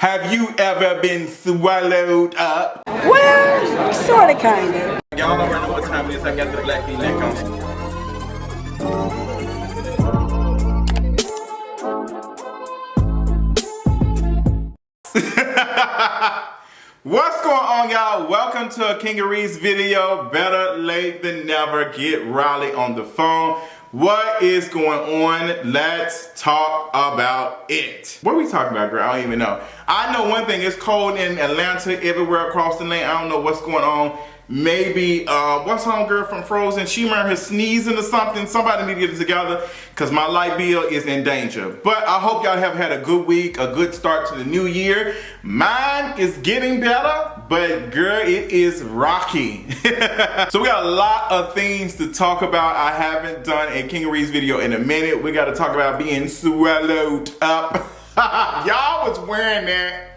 Have you ever been swallowed up? Well, sorta, kinda. Y'all already know what time it is. I got the black V-neck on. What's going on, y'all? Welcome to a Kingery's video. Better late than never. Get Riley on the phone. What is going on? Let's talk about it. What are we talking about, girl? I don't even know. I know one thing. It's cold in Atlanta, everywhere across the land. I don't know what's going on. Maybe, what's home girl from Frozen? She remember her sneezing or something. Somebody need to get it together because my light bill is in danger. But I hope y'all have had a good week, a good start to the new year. Mine is getting better, but girl, it is rocky. So we got a lot of things to talk about. I haven't done a Kingery's video in a minute. We got to talk about being swallowed up. Y'all was wearing that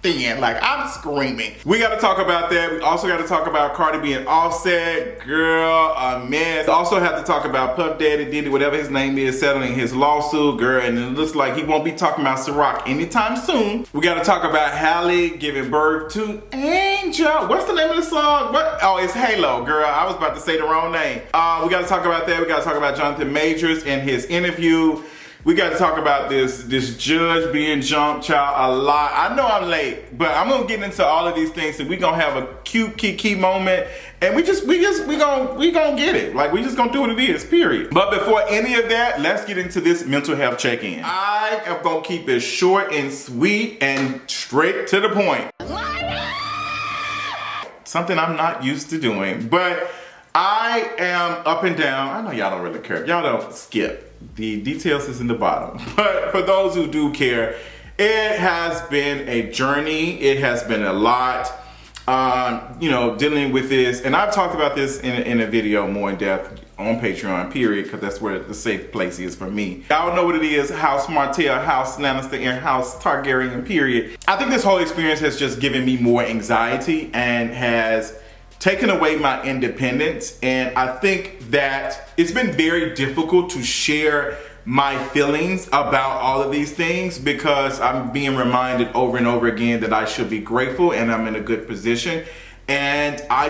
thing, like I'm screaming. We got to talk about that. We also got to talk about Cardi B and Offset. Girl, a mess. Also have to talk about Puff Daddy, Diddy, whatever his name is, settling his lawsuit, girl, and it looks like he won't be talking about Ciroc anytime soon. We got to talk about Halle giving birth to Angel. What's the name of the song? What? Oh, it's Halo, girl. I was about to say the wrong name. We got to talk about that. We got to talk about Jonathan Majors and his interview. We got to talk about this judge being jumped, child, a lot. I know I'm late, but I'm gonna get into all of these things, and we gonna have a cute key moment, and we gonna get it. Like, we just gonna do what it is, period. But before any of that, let's get into this mental health check-in. I am gonna keep it short and sweet and straight to the point. Something I'm not used to doing, but I am up and down. I know y'all don't really care. Y'all don't skip. The details is in the bottom. But for those who do care, it has been a journey. It has been a lot, dealing with this. And I've talked about this in a video more in depth on Patreon, period, because that's where the safe place is for me. Y'all know what it is, House Martell, House Lannister, and House Targaryen, period. I think this whole experience has just given me more anxiety and has taken away my independence, and I think that it's been very difficult to share my feelings about all of these things because I'm being reminded over and over again that I should be grateful and I'm in a good position, and I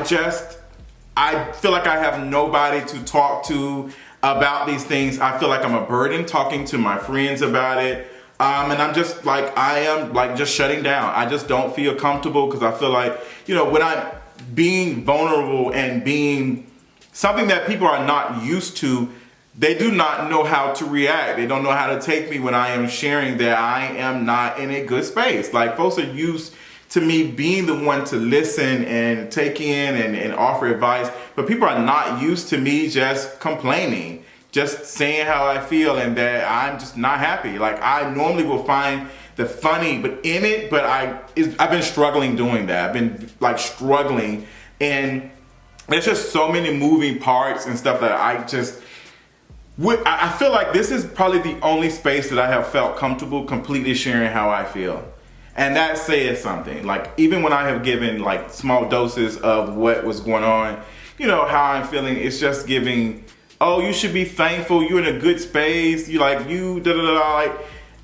feel like I have nobody to talk to about these things. I feel like I'm a burden talking to my friends about it. And I'm just like, I am like just shutting down. I just don't feel comfortable because I feel like, when I'm being vulnerable and being something that people are not used to, they do not know how to react. They don't know how to take me when I am sharing that I am not in a good space. Like, folks are used to me being the one to listen and take in and offer advice, but people are not used to me just complaining, just saying how I feel and that I'm just not happy. Like, I normally will find the funny but I've been struggling doing that. I've been like struggling, and there's just so many moving parts and stuff that I feel like this is probably the only space that I have felt comfortable completely sharing how I feel. And that says something. Like, even when I have given like small doses of what was going on, how I'm feeling, it's just giving, oh, you should be thankful, you're in a good space, like,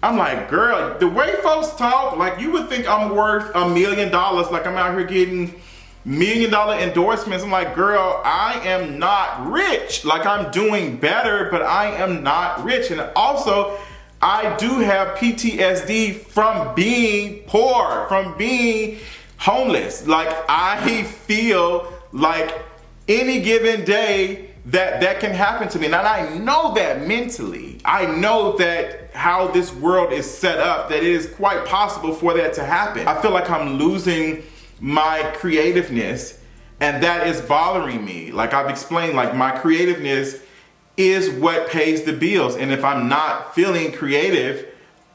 I'm like, girl, the way folks talk, like, you would think I'm worth $1 million, like I'm out here getting $1 million endorsements. I'm like, girl, I am not rich. Like, I'm doing better, but I am not rich. And also, I do have PTSD from being poor, from being homeless. Like, I feel like any given day that can happen to me. And I know that mentally. I know that how this world is set up, that it is quite possible for that to happen. I feel like I'm losing my creativeness, and that is bothering me. Like I've explained, like my creativeness is what pays the bills. And if I'm not feeling creative,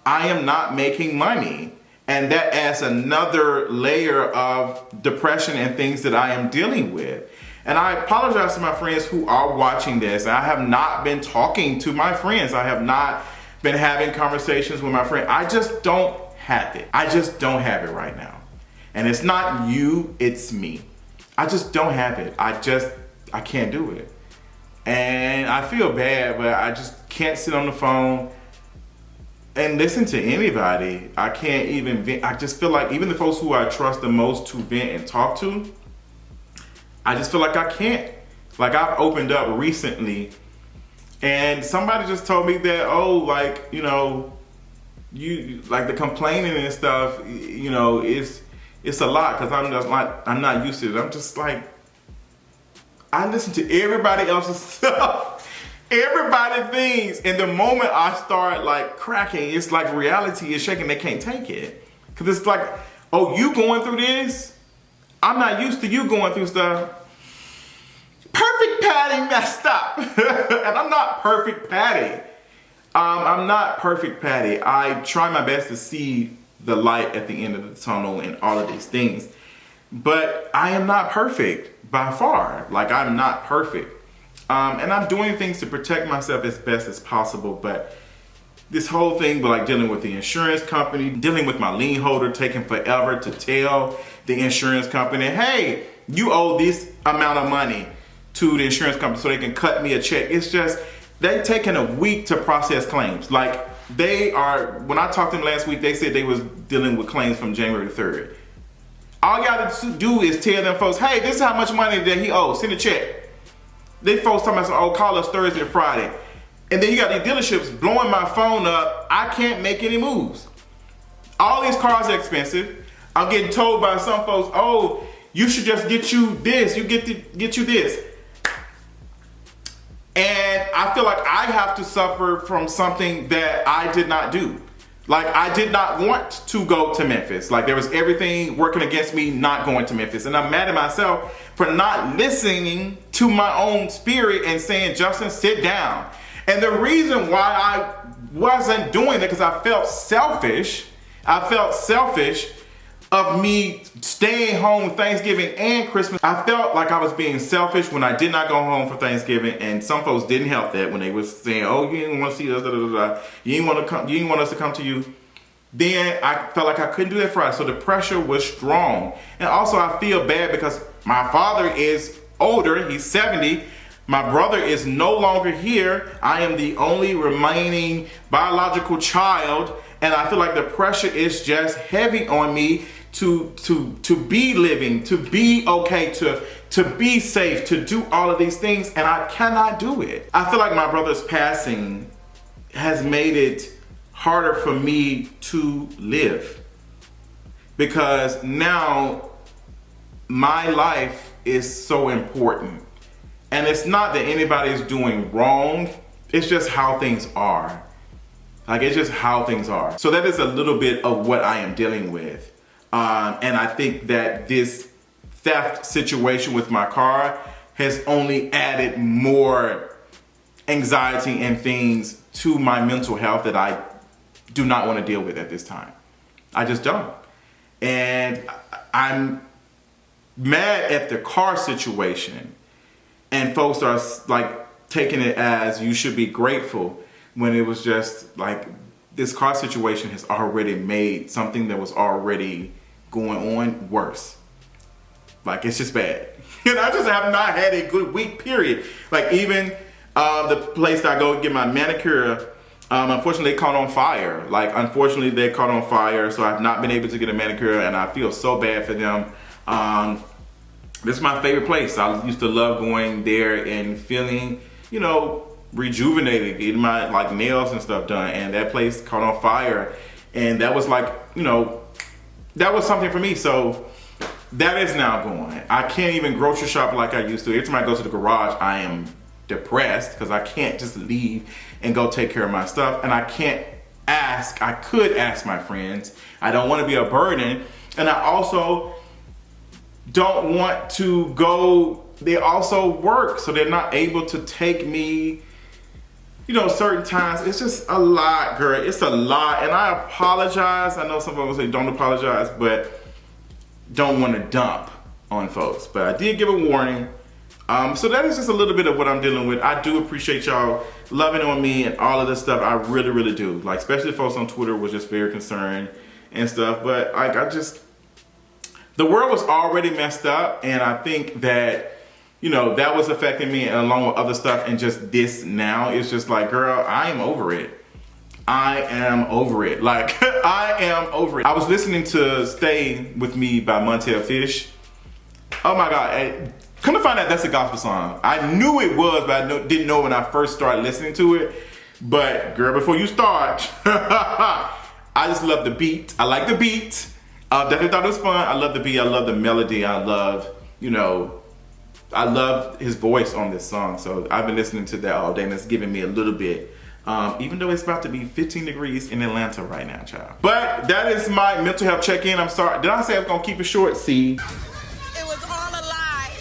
I am not making money. And that adds another layer of depression and things that I am dealing with. And I apologize to my friends who are watching this. I have not been talking to my friends. I have not been having conversations with my friends. I just don't have it. I just don't have it right now. And it's not you, it's me. I just don't have it. I can't do it. And I feel bad, but I just can't sit on the phone and listen to anybody. I can't even vent. I just feel like even the folks who I trust the most to vent and talk to, I just feel like I can't. Like, I've opened up recently and somebody just told me that, oh, like, you know, you like the complaining and stuff, you know, it's a lot, because I'm not used to it. I'm just like, I listen to everybody else's stuff, everybody things, and the moment I start like cracking, it's like reality is shaking. They can't take it, because it's like, oh, you going through this? I'm not used to you going through stuff. Perfect Patty messed up, and I'm not perfect Patty. I'm not perfect Patty. I try my best to see the light at the end of the tunnel and all of these things, but I am not perfect by far. Like, I'm not perfect, and I'm doing things to protect myself as best as possible. But this whole thing, like dealing with the insurance company, dealing with my lien holder taking forever to tell the insurance company, hey, you owe this amount of money to the insurance company so they can cut me a check. It's just, they've taken a week to process claims. Like, they are, when I talked to them last week, they said they was dealing with claims from January 3rd. All you gotta do is tell them folks, hey, this is how much money that he owes, send a check. They folks talking about, oh, call us Thursday or Friday. And then you got these dealerships blowing my phone up. I can't make any moves. All these cars are expensive. I'm getting told by some folks, oh, you should just get you this, get you this. And I feel like I have to suffer from something that I did not do. Like, I did not want to go to Memphis. Like, there was everything working against me not going to Memphis. And I'm mad at myself for not listening to my own spirit and saying, Justin, sit down. And the reason why I wasn't doing that, because I felt selfish. I felt selfish of me staying home Thanksgiving and Christmas. I felt like I was being selfish when I did not go home for Thanksgiving, and some folks didn't help that when they was saying, oh, you didn't want to see us, you didn't want to come, you didn't want us to come to you. Then I felt like I couldn't do that Friday, so the pressure was strong. And also I feel bad because my father is older, he's 70. My brother is no longer here. I am the only remaining biological child, and I feel like the pressure is just heavy on me to be living, to be okay, to be safe, to do all of these things, and I cannot do it. I feel like my brother's passing has made it harder for me to live, because now my life is so important. And it's not that anybody is doing wrong, it's just how things are. Like, it's just how things are. So that is a little bit of what I am dealing with. And I think that this theft situation with my car has only added more anxiety and things to my mental health that I do not want to deal with at this time. I just don't. And I'm mad at the car situation. And folks are like taking it as you should be grateful, when it was just like, this car situation has already made something that was already going on worse. Like, it's just bad. And I just have not had a good week, period. Like, even the place that I go get my manicure, unfortunately they caught on fire. Like, unfortunately they caught on fire, so I've not been able to get a manicure, and I feel so bad for them. This is my favorite place. I used to love going there and feeling, you know, rejuvenated, getting my like nails and stuff done, and that place caught on fire, and that was like, you know, that was something for me. So that is now gone. I can't even grocery shop like I used to. Every time I go to the garage, I am depressed because I can't just leave and go take care of my stuff, and I can't ask. I could ask my friends. I don't want to be a burden, and I also don't want to go. They also work, so they're not able to take me, you know, certain times. It's just a lot, girl. It's a lot, and I apologize. I know some folks say don't apologize, but don't want to dump on folks. But I did give a warning. So that is just a little bit of what I'm dealing with. I do appreciate y'all loving on me and all of this stuff. I really, really do. Like, especially folks on Twitter was just very concerned and stuff. But like, the world was already messed up, and I think that, you know, that was affecting me along with other stuff, and just this now, it's just like, girl, I am over it. I am over it. Like, I am over it. I was listening to Stay With Me by Montel Fish. Oh my God. Come to find out that's a gospel song. I knew it was, but I didn't know when I first started listening to it. But girl, before you start, I just love the beat. I like the beat. Definitely thought it was fun. I love the beat. I love the melody. I love, I love his voice on this song. So I've been listening to that all day, and it's giving me a little bit. Even though it's about to be 15 degrees in Atlanta right now, child. But that is my mental health check-in. I'm sorry. Did I say I was gonna keep it short? See. It was all a lie.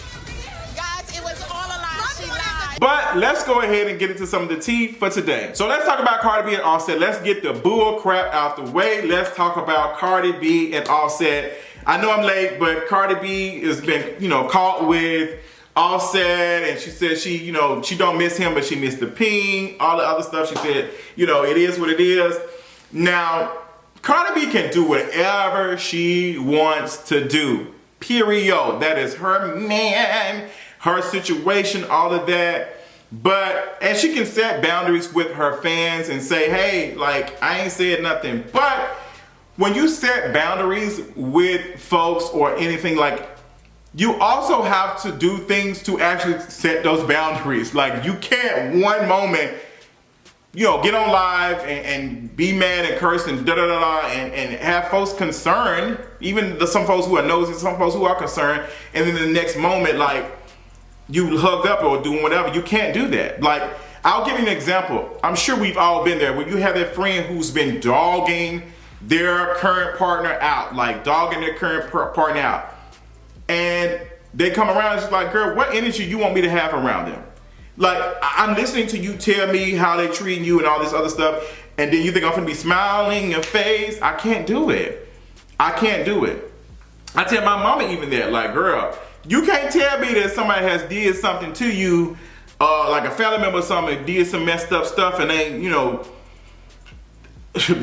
Guys, it was all a lie. She lied. But let's go ahead and get into some of the tea for today. So let's talk about Cardi B and Offset. Let's get the bull crap out the way. Let's talk about Cardi B and Offset. I know I'm late, but Cardi B has been, caught with Offset, and she said she don't miss him, but she missed the ping, all the other stuff. She said, it is what it is. Now, Cardi B can do whatever she wants to do. Period. That is her man, her situation, all of that. And she can set boundaries with her fans and say, hey, like, I ain't said nothing. But when you set boundaries with folks or anything, like, you also have to do things to actually set those boundaries. Like, you can't one moment, get on live and be mad and curse and and have folks concerned, even some folks who are nosy, some folks who are concerned, and then the next moment, like, you hugged up or doing whatever. You can't do that. Like, I'll give you an example. I'm sure we've all been there, where you have that friend who's been dogging their current partner out, like dogging their current partner out. And they come around and it's like, girl, what energy you want me to have around them? Like, I'm listening to you tell me how they treating you and all this other stuff, and then you think I'm gonna be smiling in your face? I can't do it. I can't do it. I tell my mama even that, like, girl, you can't tell me that somebody has did something to you, like a family member or something, did some messed up stuff and ain't,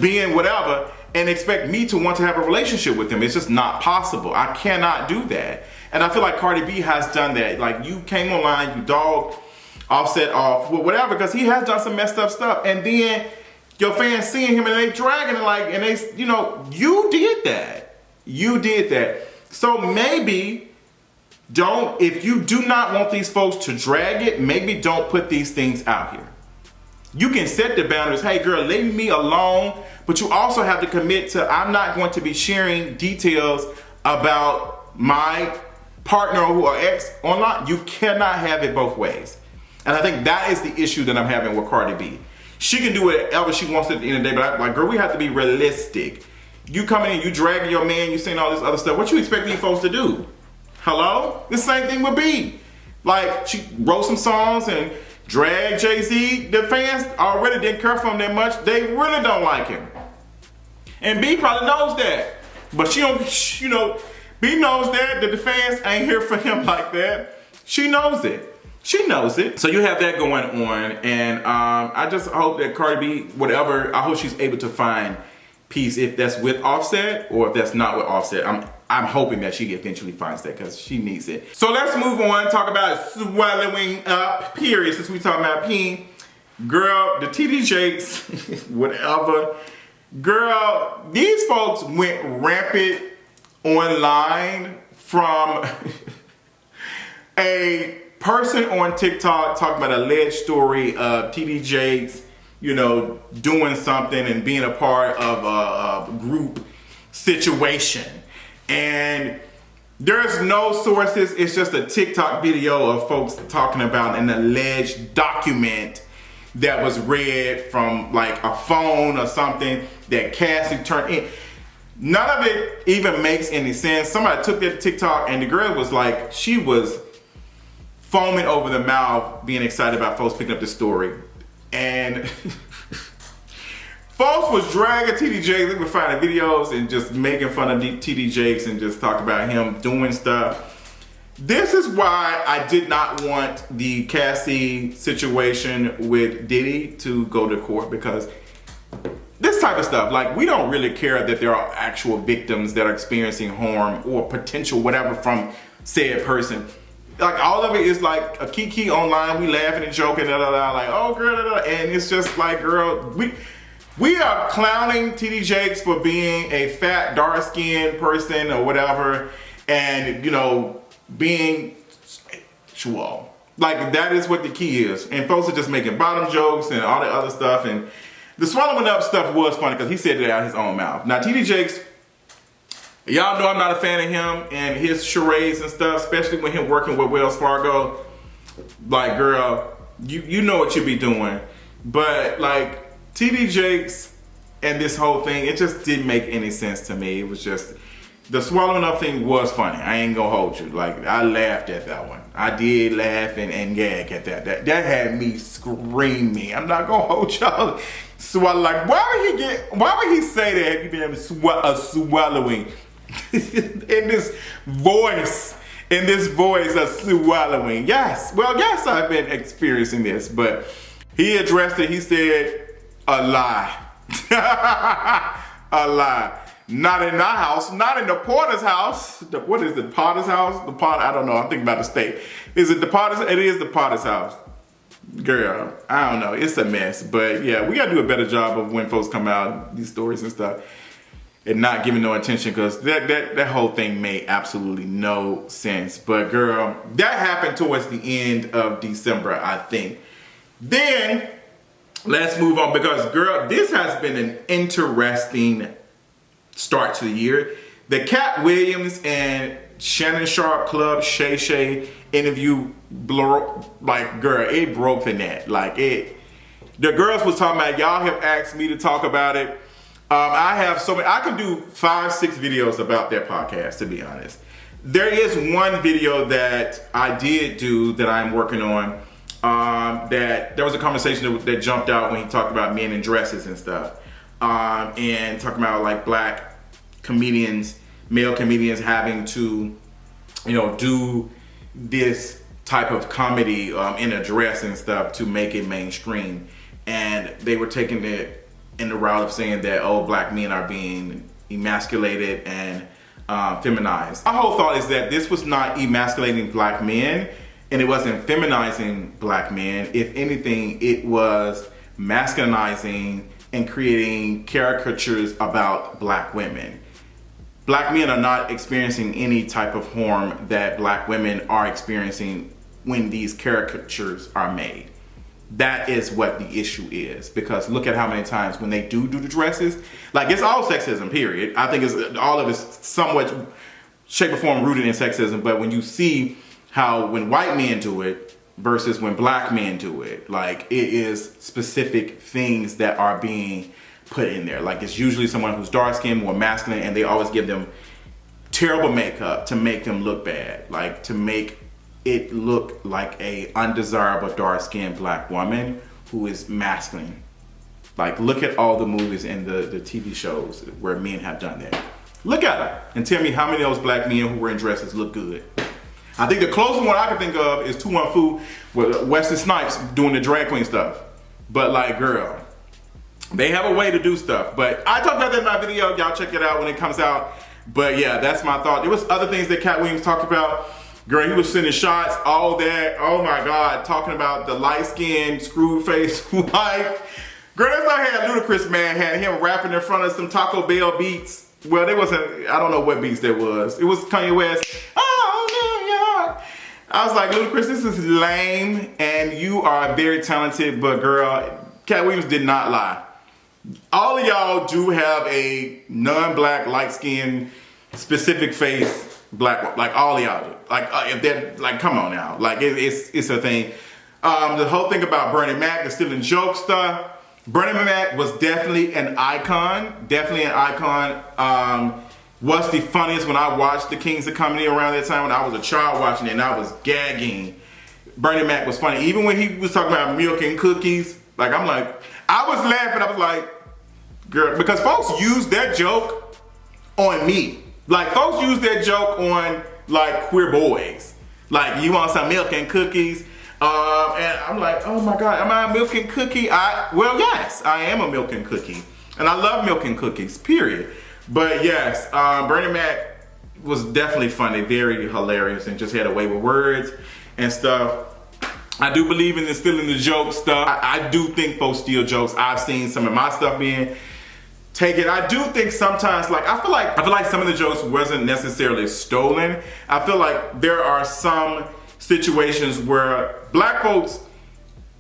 being whatever, and expect me to want to have a relationship with them. It's just not possible. I cannot do that. And I feel like Cardi B has done that. Like, you came online, you dogged Offset off, whatever, because he has done some messed up stuff. And then your fans seeing him and they dragging it, like, and they, you did that. You did that. So maybe if you do not want these folks to drag it, maybe don't put these things out here. You can set the boundaries. Hey, girl, leave me alone. But you also have to commit to, I'm not going to be sharing details about my partner or ex online. You cannot have it both ways. And I think that is the issue that I'm having with Cardi B. She can do whatever she wants at the end of the day, but I'm like, girl, we have to be realistic. You coming in, you dragging your man, you saying all this other stuff. What you expect these folks to do? Hello? The same thing with B. Like, she wrote some songs and dragged Jay-Z. The fans already didn't care for him that much. They really don't like him. And B probably knows that. But she don't, B knows that the fans ain't here for him like that. She knows it. She knows it. So you have that going on. And I just hope that Cardi B, whatever, I hope she's able to find peace, if that's with Offset or if that's not with Offset. I'm hoping that she eventually finds that, because she needs it. So let's move on, talk about swallowing up, period, since we talking about peeing. Girl, the TD Jakes, whatever. Girl, these folks went rampant online from a person on TikTok talking about an alleged story of TD Jakes, doing something and being a part of a group situation. And there's no sources. It's just a TikTok video of folks talking about an alleged document that was read from like a phone or something that Cassie turned in. None of it even makes any sense. Somebody took that TikTok and the girl was like, she was foaming over the mouth, being excited about folks picking up the story. And folks was dragging TD Jakes. They were finding videos and just making fun of TD Jakes and just talking about him doing stuff. This is why I did not want the Cassie situation with Diddy to go to court, because this type of stuff, like, we don't really care that there are actual victims that are experiencing harm or potential whatever from said person. Like, all of it is like a kiki online. We laughing and joking, like, oh girl, and it's just like, girl, we are clowning TD Jakes for being a fat, dark-skinned person or whatever, and you know, being sexual. Like, that is what the key is. And folks are just making bottom jokes and all the other stuff. And the swallowing up stuff was funny because he said it out his own mouth. Now, TD Jakes, y'all know I'm not a fan of him and his charades and stuff, especially when him working with Wells Fargo. Like, girl, you know what you be doing. But, like, TD Jakes and this whole thing, it just didn't make any sense to me. It was just, the swallowing up thing was funny. I ain't gonna hold you. Like, I laughed at that one. I did laugh and gag at that. That had me screaming. I'm not gonna hold y'all. Swallow, like, why would he say that? He been swallowing in this voice of swallowing. Yes, well, yes, I've been experiencing this, but he addressed it. He said, a lie. A lie. Not in our house, not in the Porter's house. What is the Potter's house? The Potter, I don't know, I'm thinking about the state. Is it the Potter's? It is the Potter's house. Girl, I don't know, it's a mess. But yeah, we gotta do a better job of when folks come out, these stories and stuff, and not giving no attention, because that whole thing made absolutely no sense. But girl, that happened towards the end of December, I think. Then, let's move on, because girl, this has been an interesting start to the year. The Katt Williams and Shannon Sharpe Club Shay interview, like, girl, it broke the net. Like, the girls was talking about, y'all have asked me to talk about it. I have so many, I can do 5-6 videos about their podcast, to be honest. There is one video that I did do that I'm working on, that there was a conversation that jumped out when he talked about men in dresses and stuff. And talking about, like, black comedians, male comedians having to, you know, do this type of comedy in a dress and stuff to make it mainstream. And they were taking it in the route of saying that, oh, black men are being emasculated and feminized. My whole thought is that this was not emasculating black men, and it wasn't feminizing black men. If anything, it was masculinizing and creating caricatures about black women. Black men are not experiencing any type of harm that black women are experiencing when these caricatures are made. That is what the issue is, because look at how many times when they do the dresses, like, it's all sexism, period. I think it's all of it's somewhat shape or form rooted in sexism, but when you see how when white men do it versus when black men do it, like, it is specific things that are being put in there. Like, it's usually someone who's dark skinned, more masculine, and they always give them terrible makeup to make them look bad, like to make it look like a undesirable dark skinned black woman who is masculine. Like, look at all the movies and the TV shows where men have done that. Look at them and tell me how many of those black men who were in dresses look good. I think the closest one I can think of is 2-1 Fu with Wesley Snipes doing the drag queen stuff. But, like, girl, they have a way to do stuff. But I talked about that in my video. Y'all check it out when it comes out. But yeah, that's my thought. There was other things that Katt Williams talked about. Girl, he was sending shots, all that. Oh my God, talking about the light-skinned, screw-faced wife. Girl, that's not had Ludacris, man, had him rapping in front of some Taco Bell beats. Well, there wasn't, I don't know what beats there was. It was Kanye West. Oh, New York. I was like, Ludacris, this is lame, and you are very talented, but girl, Katt Williams did not lie. All of y'all do have a non-black, light-skinned, specific face, black, like all of y'all do. Like, if they're, like, come on now. Like, it's a thing. The whole thing about Bernie Mac, the stealing joke stuff, Bernie Mac was definitely an icon. Definitely an icon. Was the funniest when I watched the Kings of Comedy around that time when I was a child watching it and I was gagging. Bernie Mac was funny. Even when he was talking about milk and cookies, like, I'm like, I was laughing. I was like, girl, because folks use that joke on me. Like, folks use that joke on, like, queer boys. Like, you want some milk and cookies? And I'm like, oh my God, am I a milk and cookie? Well, yes, I am a milk and cookie. And I love milk and cookies, period. But yes, Bernie Mac was definitely funny, very hilarious, and just had a way with words and stuff. I do believe in the stealing the joke stuff. I do think folks steal jokes. I've seen some of my stuff being taken. I do think sometimes, like, I feel like some of the jokes wasn't necessarily stolen. I feel like there are some situations where black folks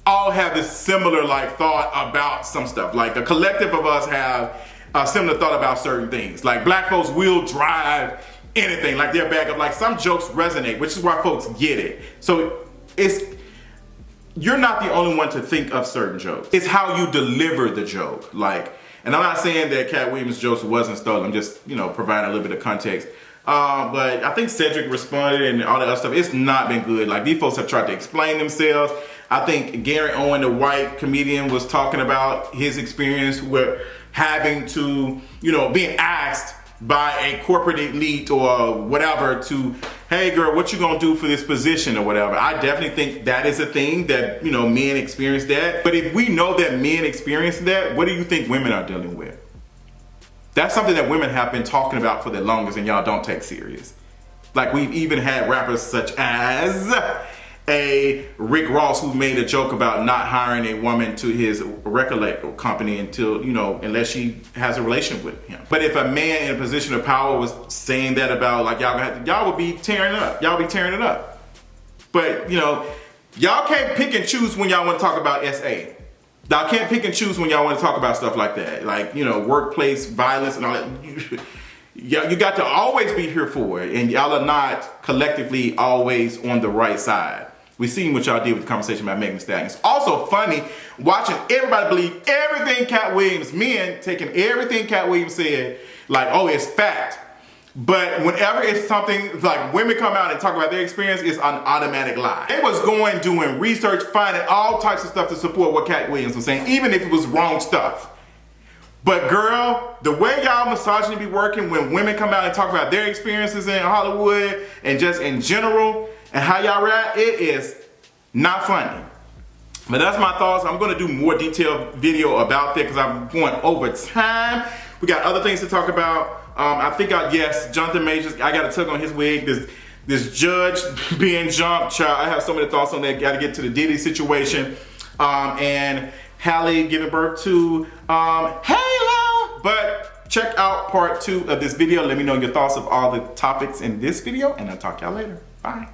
all have this similar like thought about some stuff. Like the collective of us have a similar thought about certain things. Like black folks will drive anything, like their bag of, like, some jokes resonate, which is why folks get it. So you're not the only one to think of certain jokes. It's how you deliver the joke. Like, and I'm not saying that Katt Williams' jokes wasn't stolen. I'm just, providing a little bit of context. But I think Cedric responded and all that other stuff. It's not been good. Like, these folks have tried to explain themselves. I think Gary Owen, the white comedian, was talking about his experience with having to, being asked by a corporate elite or whatever to, hey girl, what you gonna do for this position or whatever. I definitely think that is a thing that, men experience that. But if we know that men experience that, what do you think women are dealing with? That's something that women have been talking about for the longest and y'all don't take serious. Like, we've even had rappers such as a Rick Ross who made a joke about not hiring a woman to his record label company until, unless she has a relationship with him. But if a man in a position of power was saying that about, like, y'all would be tearing it up. Y'all be tearing it up. But, y'all can't pick and choose when y'all want to talk about SA. Y'all can't pick and choose when y'all want to talk about stuff like that. Like, workplace violence and all that. You got to always be here for it. And y'all are not collectively always on the right side. We've seen what y'all did with the conversation about Megan Thee Stallion. It's also funny watching everybody believe everything Katt Williams, men taking everything Katt Williams said, like, oh, it's fact. But whenever it's something like women come out and talk about their experience, it's an automatic lie. They was doing research, finding all types of stuff to support what Katt Williams was saying, even if it was wrong stuff. But girl, the way y'all misogyny be working when women come out and talk about their experiences in Hollywood and just in general, and how y'all react, it is not funny. But that's my thoughts. I'm going to do more detailed video about that because I'm going over time. We got other things to talk about. I think, yes, Jonathan Majors, I got to tug on his wig. This judge being jumped, child. I have so many thoughts on that. Got to get to the Diddy situation. And Halle giving birth to Halo. But check out part 2 of this video. Let me know your thoughts of all the topics in this video, and I'll talk to y'all later. Bye.